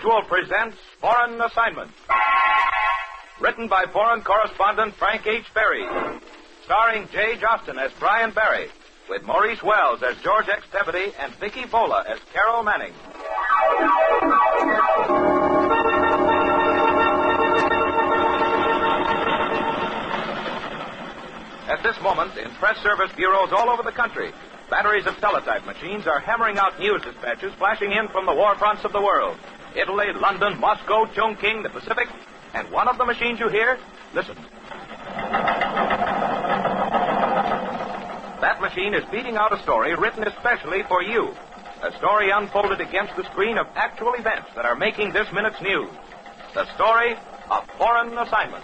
Mutual presents Foreign Assignment. Written by foreign correspondent Frank H. Berry. Starring Jay Jostin as Brian Barry, with Maurice Wells as George X. Peabody and Vicky Vola as Carol Manning. At this moment, in press service bureaus all over the country, batteries of teletype machines are hammering out news dispatches flashing in from the war fronts of the world. Italy, London, Moscow, Chongqing, the Pacific. And one of the machines you hear, listen. That machine is beating out a story written especially for you. A story unfolded against the screen of actual events that are making this minute's news. The story of Foreign Assignment.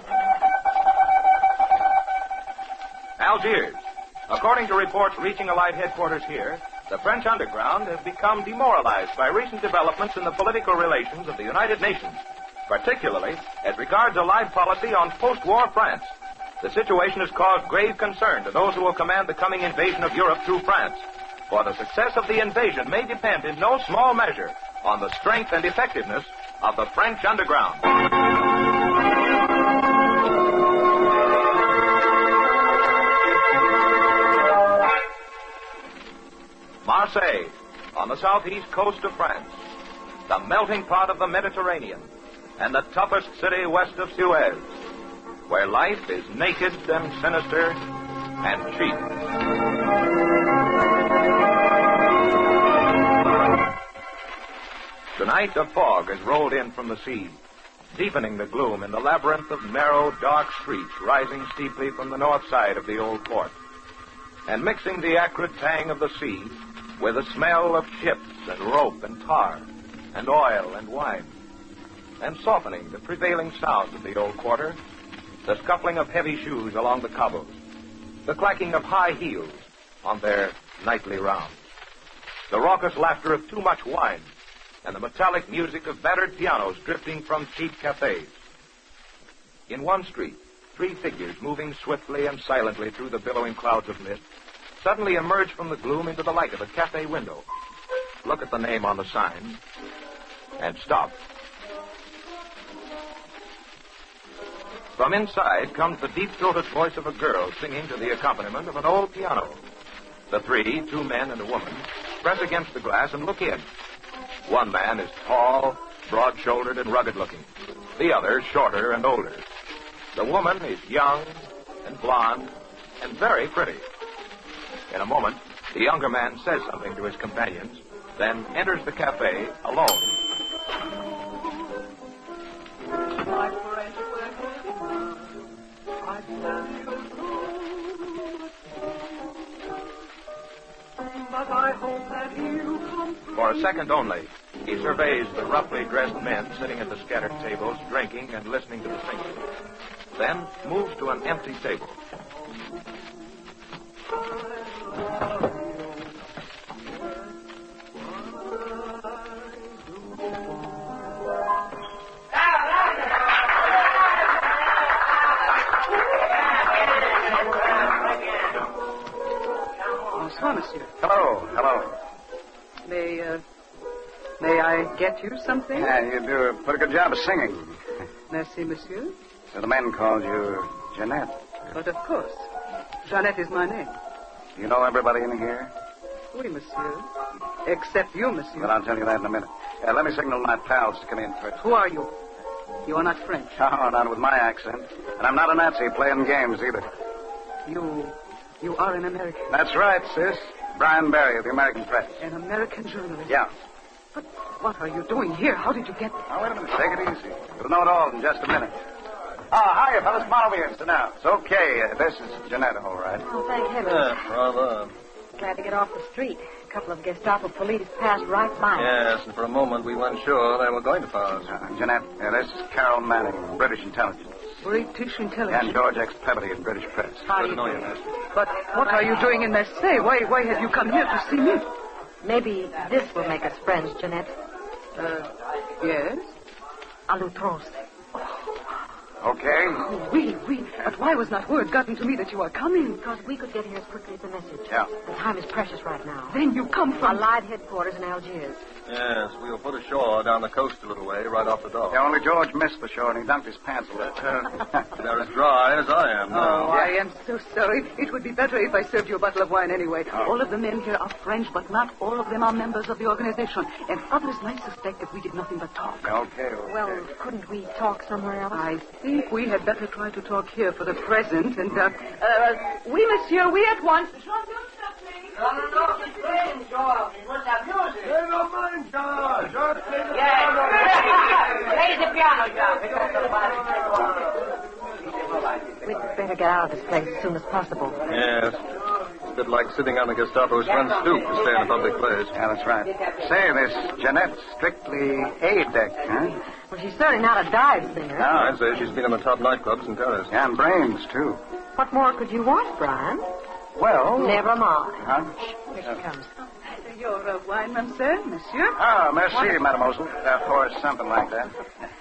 Algiers. According to reports reaching Allied headquarters here, the French underground has become demoralized by recent developments in the political relations of the United Nations, particularly as regards Allied policy on post-war France. The situation has caused grave concern to those who will command the coming invasion of Europe through France. For the success of the invasion may depend in no small measure on the strength and effectiveness of the French underground. Marseille, on the southeast coast of France, the melting pot of the Mediterranean, and the toughest city west of Suez, where life is naked and sinister and cheap. Tonight, a fog has rolled in from the sea, deepening the gloom in the labyrinth of narrow, dark streets rising steeply from the north side of the old port, and mixing the acrid tang of the sea with the smell of ships and rope and tar and oil and wine, and softening the prevailing sounds of the old quarter, the scuffling of heavy shoes along the cobbles, the clacking of high heels on their nightly rounds, the raucous laughter of too much wine, and the metallic music of battered pianos drifting from cheap cafes. In one street, three figures moving swiftly and silently through the billowing clouds of mist suddenly emerge from the gloom into the light of a cafe window, look at the name on the sign, and stop. From inside comes the deep-throated voice of a girl singing to the accompaniment of an old piano. The three, two men and a woman, press against the glass and look in. One man is tall, broad-shouldered, and rugged-looking. The other, shorter and older. The woman is young and blonde and very pretty. In a moment, the younger man says something to his companions, then enters the cafe alone. My friend, I tell you true, but I hope that you come through. For a second only, he surveys the roughly dressed men sitting at the scattered tables, drinking and listening to the singing. Then moves to an empty table. Bonsoir, monsieur. Hello. May I get you something? Yeah, you do a pretty good job of singing. Merci, monsieur. So the men called you Jeanette. But of course. Jeanette is my name. You know everybody in here? Oui, monsieur. Except you, monsieur. Well, I'll tell you that in a minute. Let me signal my pals to come in first. Who are you? You are not French. Oh, not with my accent. And I'm not a Nazi playing games either. You are an American. That's right, sis. Brian Barry of the American Press. An American journalist? Yeah. But what are you doing here? How did you get... Now, wait a minute. Take it easy. You'll know it all in just a minute. Hiya, fellas. Come on over here and sit down. It's okay. This is Jeanette, all right. Oh, thank heaven. Bravo. Glad to get off the street. A couple of Gestapo police passed right by. Yes, and for a moment we weren't sure they were going to pass. Jeanette, this is Carol Manning, British intelligence. British intelligence? And George X. Peabody in British press. How do you know, But what are you doing in Marseille? Why have you come here to see me? Maybe this will make us friends, Jeanette. Yes? A l'outrance. Okay. We. But why was not word gotten to me that you are coming? Because we could get here as quickly as the message. Yeah. The time is precious right now. Then you come from... Allied headquarters in Algiers. Yes, we'll put ashore down the coast a little way, right off the dock. Yeah, only George missed the shore and he dunked his pants a little. They're as dry as I am now. Oh, I am so sorry. It would be better if I served you a bottle of wine anyway. All of the men here are French, but not all of them are members of the organization. And others might suspect that we did nothing but talk. Okay. Well, couldn't we talk somewhere else? I think we had better try to talk here for the present. And, oui, monsieur, we at once. Play the piano, We'd better get out of this place as soon as possible. Yes. It's a bit like sitting on the Gestapo's front stoop to stay in a public place. Yeah, that's right. Say, this Jeanette's strictly A deck, huh? Well, she's certainly not a dive singer. No. I'd say she's been in the top nightclubs in Paris. Yeah, and brains, too. What more could you want, Brian? Well... Never mind. Huh? Here she comes. Your wine, mademoiselle, monsieur? Ah, merci, mademoiselle. For something like that.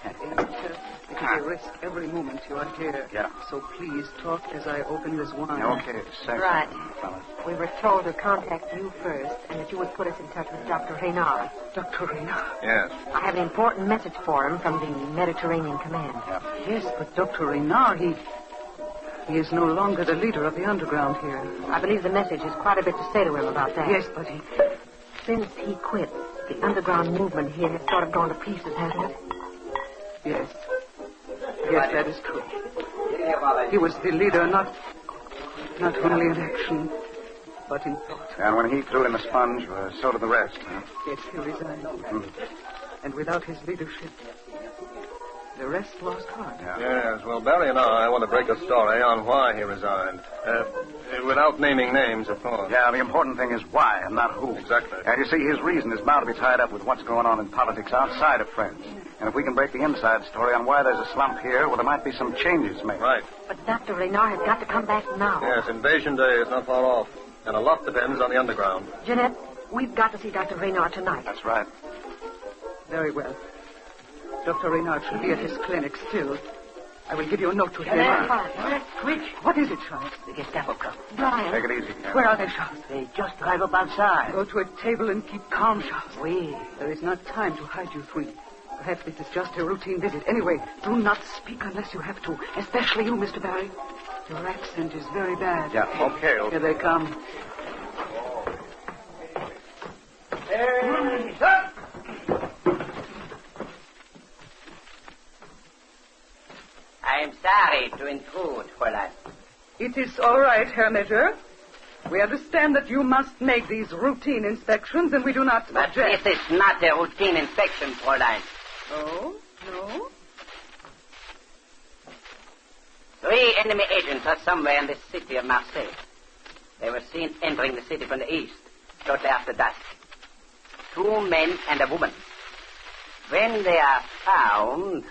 It is a risk every moment you are here. Yeah. So please talk as I open this wine. Okay, second. Right. Fellas. We were told to contact you first and that you would put us in touch with Dr. Reynard. Dr. Reynard. Yes. I have an important message for him from the Mediterranean Command. Yes, but Dr. Reynard, he is no longer the leader of the underground here. I believe the message has quite a bit to say to him about that. Yes, but he... Since he quit, the underground movement here has sort of gone to pieces, hasn't it? Yes. Yes, that is true. He was the leader, not only in action, but in thought. And when he threw in the sponge, so did the rest, huh? Yes, he resigned. And without his leadership, the rest lost heart. Yes, well, Barry and I want to break a story on why he resigned. Without naming names, of course. Yeah, the important thing is why and not who. Exactly. And you see, his reason is bound to be tied up with what's going on in politics outside of France. And if we can break the inside story on why there's a slump here, well, there might be some changes made. Right. But Dr. Reynard has got to come back now. Yes, invasion day is not far off. And a lot depends on the underground. Jeanette, we've got to see Dr. Reynard tonight. That's right. Very well. Dr. Reynard should be at his clinic still. I will give you a note to him. Quick. What is it, Charles? The Gestapo come. Brian. Take it easy. Yeah. Where are they, Charles? They just drive up outside. Go to a table and keep calm, Charles. Oui. There is not time to hide you three. Perhaps this is just a routine visit. Anyway, do not speak unless you have to. Especially you, Mr. Barry. Your accent is very bad. Yeah, okay. Here they come. I'm sorry to intrude, Fräulein. It is all right, Herr Major. We understand that you must make these routine inspections, and we do not But object. this is not a routine inspection, Fräulein. Oh, no? 3 enemy agents are somewhere in the city of Marseille. They were seen entering the city from the east, shortly after dusk. 2 men and a woman. When they are found...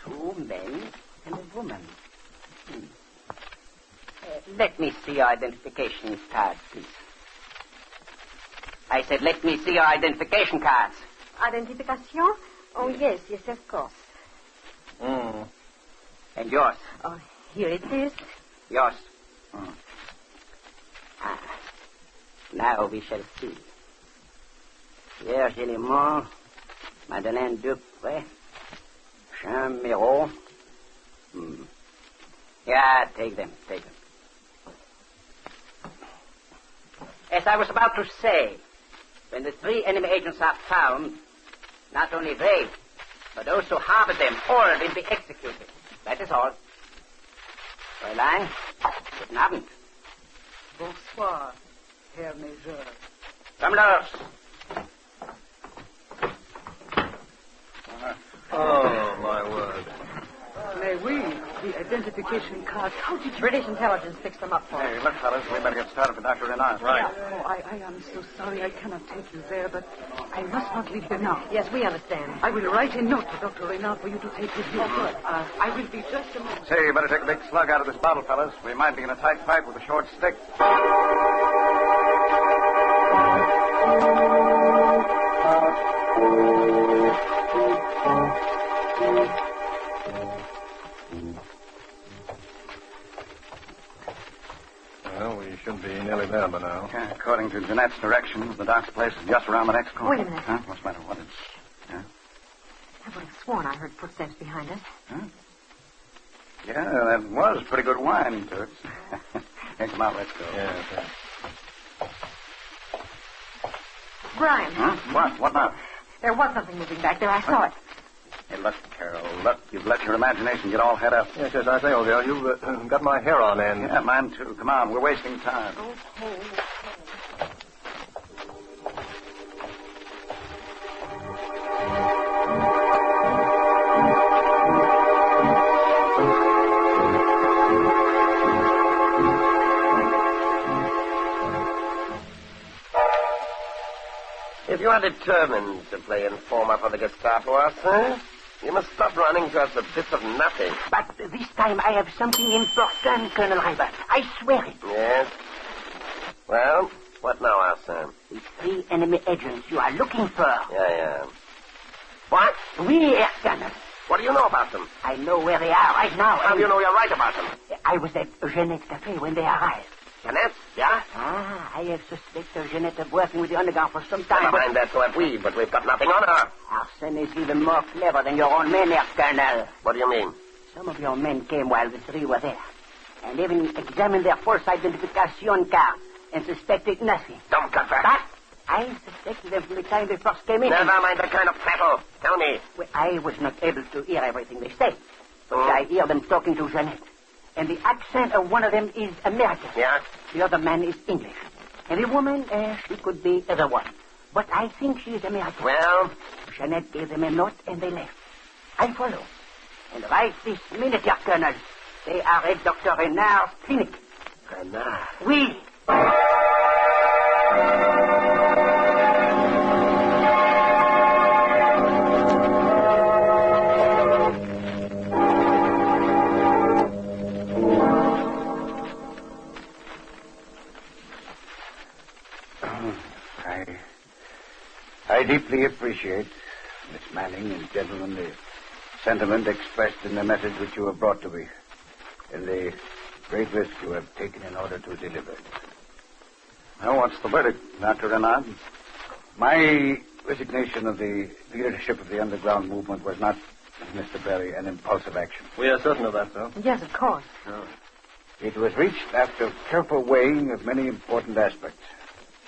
2 men and a woman. Let me see your identification cards, please. I said, let me see your identification cards. Identification? Oh, yes, of course. And yours. Oh, here it is. Yours. Now we shall see. Pierre Gélimont, Madeleine Dupré, Jean Miro. Yeah, take them. As I was about to say, when the 3 enemy agents are found, not only they, but those who harbor them, all will be executed. That is all. Fräulein, guten Abend. Bonsoir, Herr Major. Tumblers. Oh, my word. May we? The identification cards. How did you... British intelligence fixed them up for us. Hey, look, fellas, we better get started for Dr. Renard. Right. Oh, I am so sorry I cannot take you there, but I must not leave here now. Yes, we understand. I will write a note to Dr. Reynard for you to take with you. Oh, good. I will be just a moment. Say, you better take a big slug out of this bottle, fellas. We might be in a tight fight with a short stick. going to Jeanette's direction. The doc's place is just around the next corner. Wait a minute. Huh? What's the matter? What is... Yeah? I would have sworn I heard footsteps behind us. Huh? Yeah, that was pretty good wine, Toots. Hey, come on, let's go. Yeah, okay. Brian. Huh? What? What now? There was something moving back there. I saw it. Hey, look, Carol, look. You've let your imagination get all head up. Yes, I say, old girl, you've got my hair on end. Yeah, mine too. Come on, we're wasting time. Okay. If you are determined to play informer for the Gestapo, sir, you must stop running to us a bit of nothing. But this time I have something important, Colonel Ryder. I swear it. Yes? Well, what now, Arsene? The 3 enemy agents you are looking for. Yeah. What? We, Herr Colonel. What do you know about them? I know where they are right now. How do you know you're right about them? I was at Jeanette's cafe when they arrived. Jeanette? Yeah? I have suspected Jeanette of working with the underground for some time. Never mind that, so have we, but we've got nothing on her. Arsene is even more clever than your own men, Herr Colonel. What do you mean? Some of your men came while the 3 were there, and even examined their false identification cards and suspected nothing. Don't confess. But I suspected them from the time they first came in. Never mind that kind of prattle. Tell me. Well, I was not able to hear everything they said, but I hear them talking to Jeanette. And the accent of one of them is American. Yeah? The other man is English. And the woman, she could be either one. But I think she is American. Well? Jeanette gave them a note and they left. I follow. And right this minute, Herr Colonel, they are at Dr. Renard's clinic. Renard? Oui. I deeply appreciate, Miss Manning and gentlemen, the sentiment expressed in the message which you have brought to me, and the great risk you have taken in order to deliver it. Now, what's the verdict, Dr. Renard? My resignation of the leadership of the underground movement was not, Mr. Berry, an impulsive action. We are certain of that, sir. Yes, of course. No. It was reached after careful weighing of many important aspects.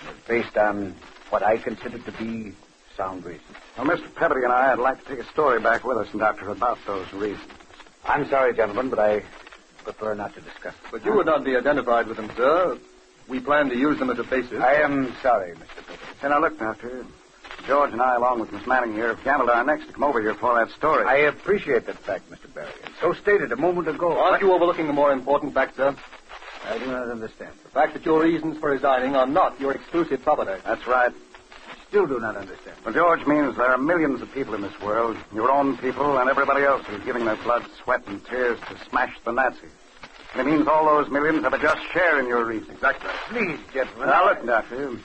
It was based on what I considered to be sound reasons. Well, Mr. Pebbody and I would like to take a story back with us, Doctor, about those reasons. I'm sorry, gentlemen, but I prefer not to discuss it. But you would not be identified with them, sir. We plan to use them as a basis. I am sorry, Mr. Pebbody. Now, look, Doctor. George and I, along with Miss Manning here, have gambled our necks to come over here for that story. I appreciate that fact, Mr. Berry, and so stated a moment ago. Aren't you overlooking the more important fact, sir? I do not understand. The fact that your reasons for resigning are not your exclusive property. That's right. I still do not understand. Well, George means there are millions of people in this world, your own people and everybody else who's giving their blood, sweat, and tears to smash the Nazis. And it means all those millions have a just share in your reasons. Exactly. Please, gentlemen. Now, look, Doctor.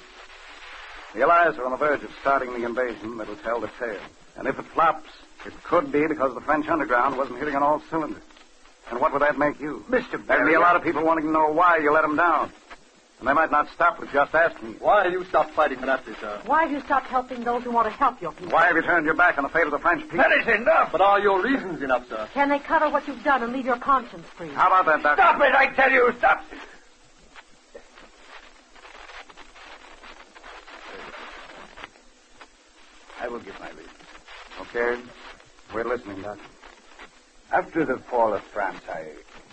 The Allies are on the verge of starting the invasion that'll tell the tale. And if it flops, it could be because the French underground wasn't hitting on all cylinders. And what would that make you? Mr. There'd Berry, be a lot of people wanting to know why you let them down. And they might not stop with just asking you. Why have you stopped fighting the Nazis, sir? Why have you stopped helping those who want to help your people? Why have you turned your back on the fate of the French people? That is enough. But are your reasons enough, sir? Can they cover what you've done and leave your conscience free? How about that, Doctor? Stop it, I tell you. Stop. I will give my reasons. Okay. We're listening, Doctor. After the fall of France, I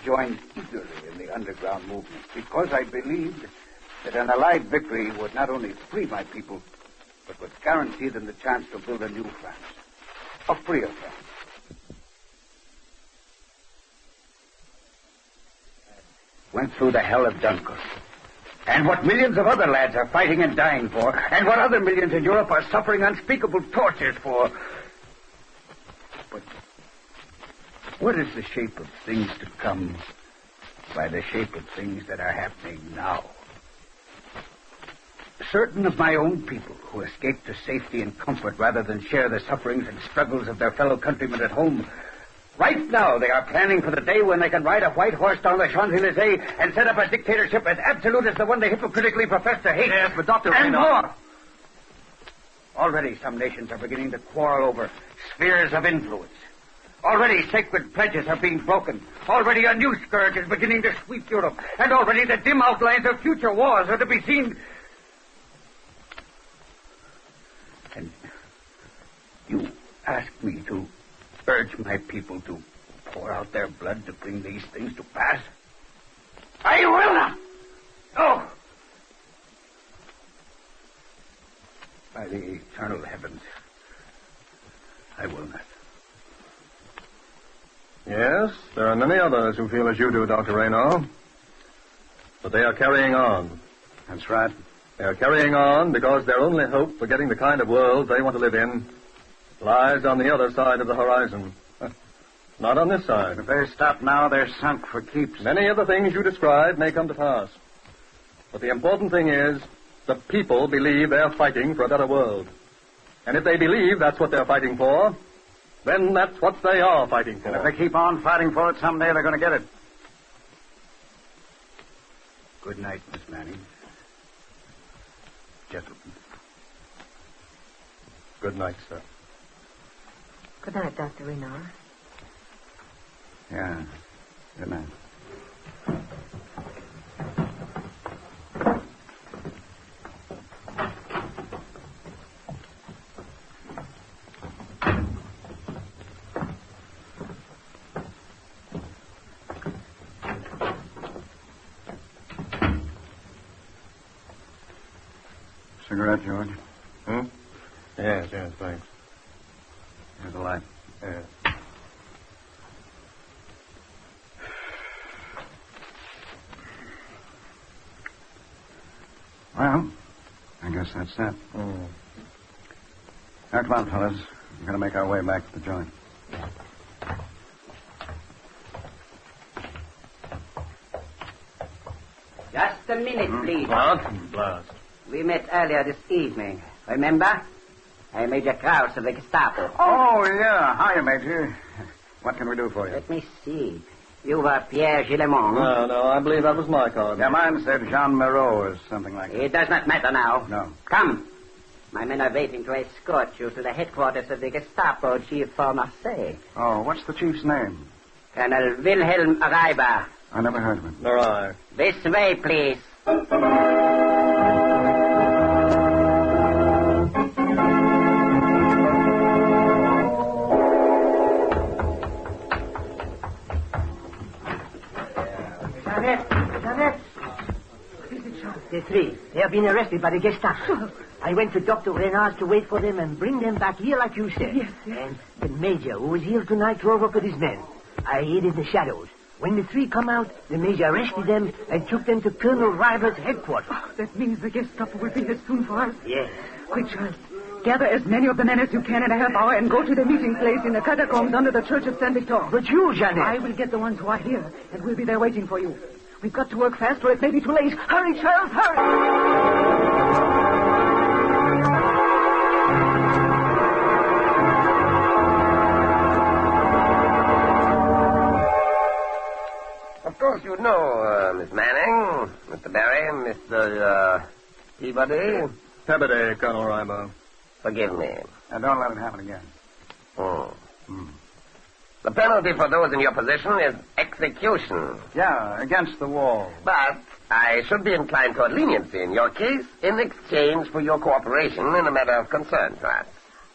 joined eagerly in the underground movement because I believed that an Allied victory would not only free my people, but would guarantee them the chance to build a new France, a freer France. Went through the hell of Dunkirk. And what millions of other lads are fighting and dying for, and what other millions in Europe are suffering unspeakable tortures for. But what is the shape of things to come by the shape of things that are happening now? Certain of my own people who escaped to safety and comfort rather than share the sufferings and struggles of their fellow countrymen at home Right now, they are planning for the day when they can ride a white horse down the Champs-Élysées and set up a dictatorship as absolute as the one they hypocritically profess to hate. Yes, but Dr. And Raynaud... more. Already some nations are beginning to quarrel over spheres of influence. Already sacred pledges are being broken. Already a new scourge is beginning to sweep Europe. And already the dim outlines of future wars are to be seen. And you ask me to urge my people to pour out their blood to bring these things to pass? I will not! No! By the eternal heavens, I will not. Yes, there are many others who feel as you do, Dr. Raynaud. But they are carrying on. That's right. They are carrying on because their only hope for getting the kind of world they want to live in lies on the other side of the horizon. Not on this side. If they stop now, they're sunk for keeps. Many of the things you described may come to pass. But the important thing is the people believe they're fighting for a better world. And if they believe that's what they're fighting for, then that's what they are fighting for. And if they keep on fighting for it, someday they're going to get it. Good night, Miss Manning. Gentlemen. Good night, sir. Good night, Dr. Raynaud. Yeah. Good night. Cigarette, George? Yes, thanks. Here's the light. Yes. Well, I guess that's that. Now, come on, fellas. We're going to make our way back to the joint. Just a minute, please. Blast. We met earlier this evening. Remember? I'm Major Krauss of the Gestapo. Oh, yeah. Hiya, Major. What can we do for you? Let me see. You were Pierre Gillemont. No, I believe that was my card. Yeah, mine said Jean Moreau or something like that. It does not matter now. No. Come. My men are waiting to escort you to the headquarters of the Gestapo chief for Marseille. Oh, what's the chief's name? Colonel Wilhelm Reiber. I never heard of him. Nor I. This way, please. Jeanette. The three. They have been arrested by the Gestapo. I went to Dr. Raynaud to wait for them and bring them back here like you said. Yes. And the major, who was here tonight, drove up with his men. I hid in the shadows. When the three come out, the major arrested them and took them to Colonel Reiber's headquarters. Oh, that means the Gestapo will be here soon for us. Yes. Quick, Charles. Gather as many of the men as you can in a half hour and go to the meeting place in the catacombs under the Church of Saint Victor. But you, Jeanette. I will get the ones who are here, and we'll be there waiting for you. We've got to work fast or it may be too late. Hurry, Charles, hurry! Of course you know, Miss Manning, Mr. Barry, Mr. Peabody. Peabody, Colonel Reiber. Forgive me. And don't let it happen again. The penalty for those in your position is execution. Yeah, against the wall. But I should be inclined toward leniency in your case in exchange for your cooperation in a matter of concern to us.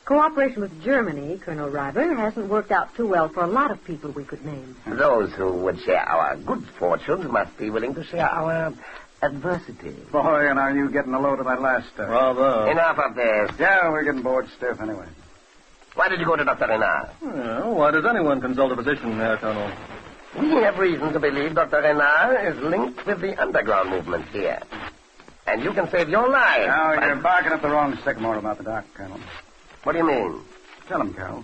Cooperation with Germany, Colonel Reiber, hasn't worked out too well for a lot of people we could name. Those who would share our good fortunes must be willing to share our adversity. Boy, and are you getting a load of that last stuff? Rather. Enough of this. Yeah, we're getting bored stiff anyway. Why did you go to Dr. Renard? Well, why does anyone consult a physician, Herr Colonel? We have reason to believe Dr. Renard is linked with the underground movement here. And you can save your life. Now, you're barking up the wrong sycamore about the doc, Colonel. What do you mean? Tell him, Carol.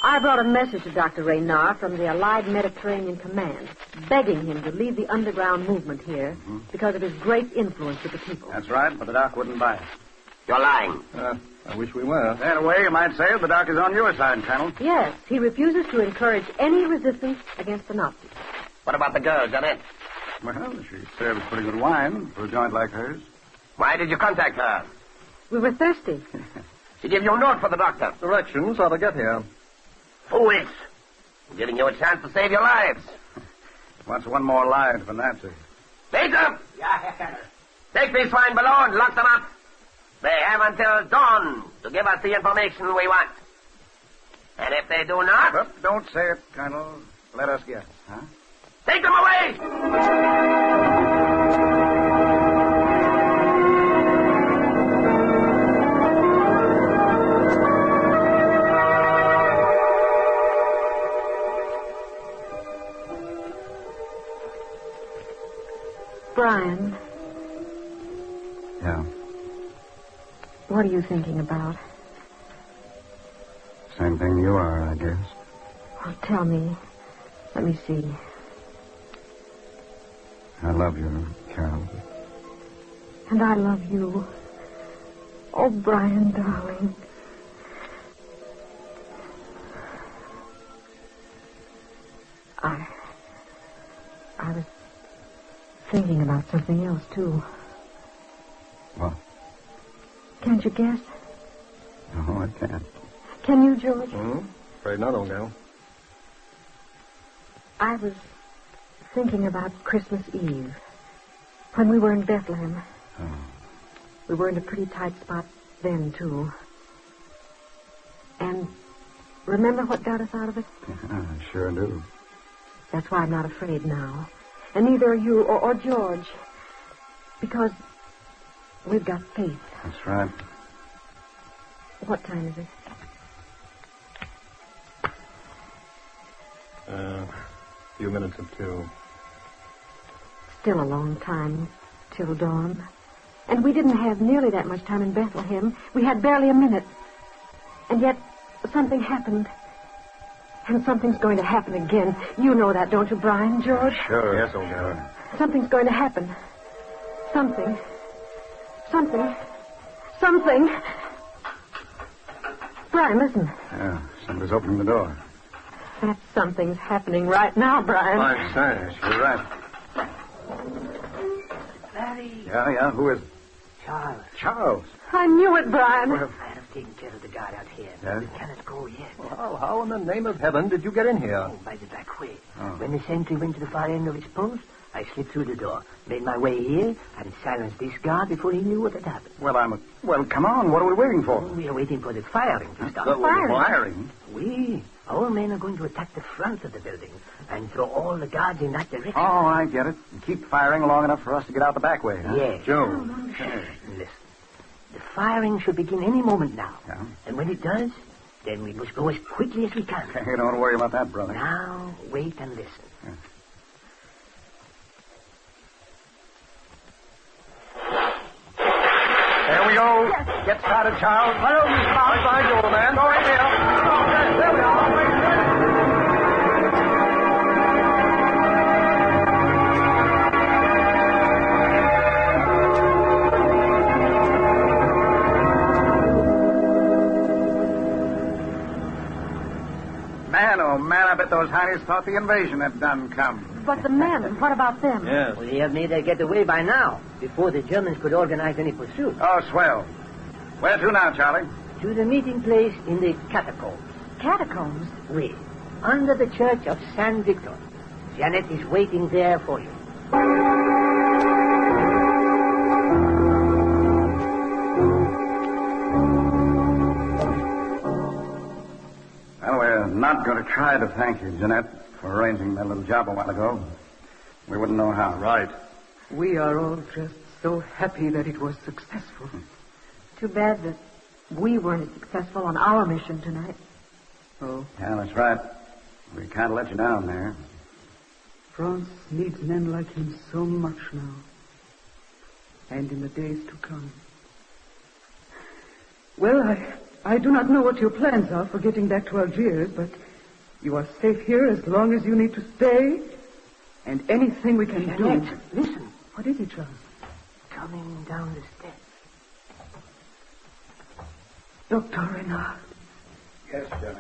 I brought a message to Dr. Raynaud from the Allied Mediterranean Command, begging him to leave the underground movement here because of his great influence with the people. That's right, but the doc wouldn't buy it. You're lying. I wish we were. In a way, you might say the doc is on your side, Colonel. Yes, he refuses to encourage any resistance against the Nazis. What about the girl, Janet? Well, she serves pretty good wine for a joint like hers. Why did you contact her? We were thirsty. She gave you a note for the doctor. Directions how to get here. Fools. I'm giving you a chance to save your lives. What's one more lie for Nazi? Later. Yeah, Herr Colonel. Take these swine below and lock them up. They have until dawn to give us the information we want. And if they do not... But don't say it, Colonel. Let us guess, huh? Take them away! Brian, Yeah, what are you thinking about? same thing you are, I guess. Oh, tell me. Let me see. I love you, Carol. And I love you. Oh, Brian, darling. I was thinking about something else, too. What? Can't you guess? No, I can't. Can you, George? Afraid not, old gal. I was thinking about Christmas Eve, when we were in Bethlehem. Oh. We were in a pretty tight spot then, too. And remember what got us out of it? Yeah, I sure do. That's why I'm not afraid now. And neither are you or George. Because we've got faith. That's right. What time is it? A few minutes of 2. Still a long time till dawn. And we didn't have nearly that much time in Bethlehem. We had barely a minute. And yet something happened. And something's going to happen again. You know that, don't you, Brian, George? Sure. Yes, old gal. Something's going to happen. Something. Brian, listen. Yeah, somebody's opening the door. That something's happening right now, Brian. I'm saying. You're right. Larry. Yeah, who is it? Charles. Charles. I knew it, Brian. Well, I have taken care of the guard out here. Yes? We cannot go yet. Well, how in the name of heaven did you get in here? Oh, by the back way. Oh. When the sentry went to the far end of his post, I slipped through the door, made my way here, and silenced this guard before he knew what had happened. Well, come on. What are we waiting for? Oh, we are waiting for the firing to start. Firing? Our men are going to attack the front of the building and throw all the guards in that direction. Oh, I get it. And keep firing long enough for us to get out the back way, huh? Yes. Joe. Listen. The firing should begin any moment now. Yeah? And when it does, then we must go as quickly as we can. Hey, don't worry about that, brother. Now, wait and listen. Yeah. There we go. Yes. Get started, Charles. Follow me, Charles. Behind you, old man. Go right here. Okay, there we are. Man, oh man, I bet those Heinies thought the invasion had done come. But the men, what about them? Yes. Well, they have made their getaway by now, before the Germans could organize any pursuit. Oh, swell. Where to now, Charlie? To the meeting place in the catacombs. Catacombs? Oui, under the church of San Victor. Janet is waiting there for you. Well, we're not going to try to thank you, Jeanette, for arranging that little job a while ago. We wouldn't know how. Right. We are all just so happy that it was successful. Too bad that we weren't successful on our mission tonight. Oh, Yeah, that's right. We can't let you down there. France needs men like him so much now. And in the days to come. Well, I do not know what your plans are for getting back to Algiers, but you are safe here as long as you need to stay. And anything we can do... Janet, listen. What is it, Charles? Coming down the steps. Dr. Renard. Yes, Johnny.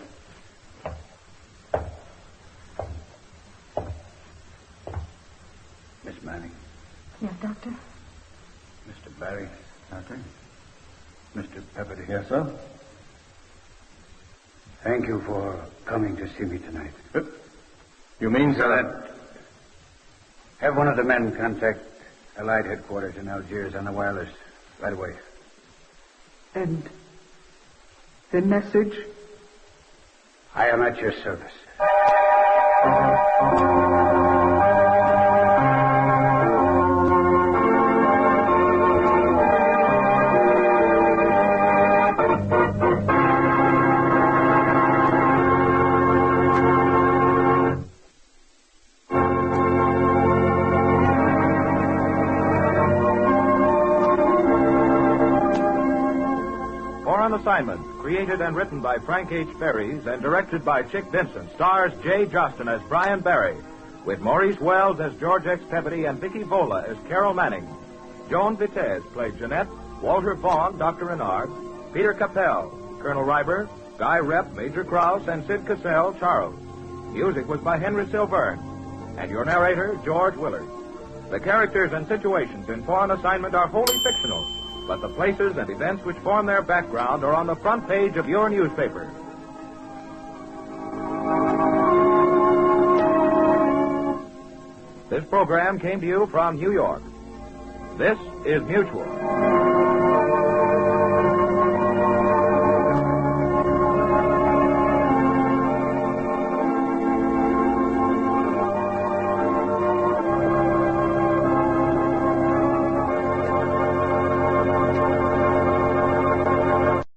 Miss Manning. Yes, Doctor? Mr. Barry. Doctor? Mr. Pepperdine. Yes, sir? Thank you for coming to see me tonight. You mean, sir? Have one of the men contact Allied headquarters in Algiers on the wireless right away. And the message? I am at your service. Assignment, created and written by Frank H. Ferries and directed by Chick Vincent, stars Jay Jostin as Brian Barry, with Maurice Wells as George X. Peabody and Vicky Vola as Carol Manning. Joan Vitez played Jeanette, Walter Vaughn, Dr. Renard, Peter Capel, Colonel Reiber, Guy Rep, Major Krause, and Sid Cassell, Charles. Music was by Henry Silverne. And your narrator, George Willard. The characters and situations in Foreign Assignment are wholly fictional, but the places and events which form their background are on the front page of your newspaper. This program came to you from New York. This is Mutual.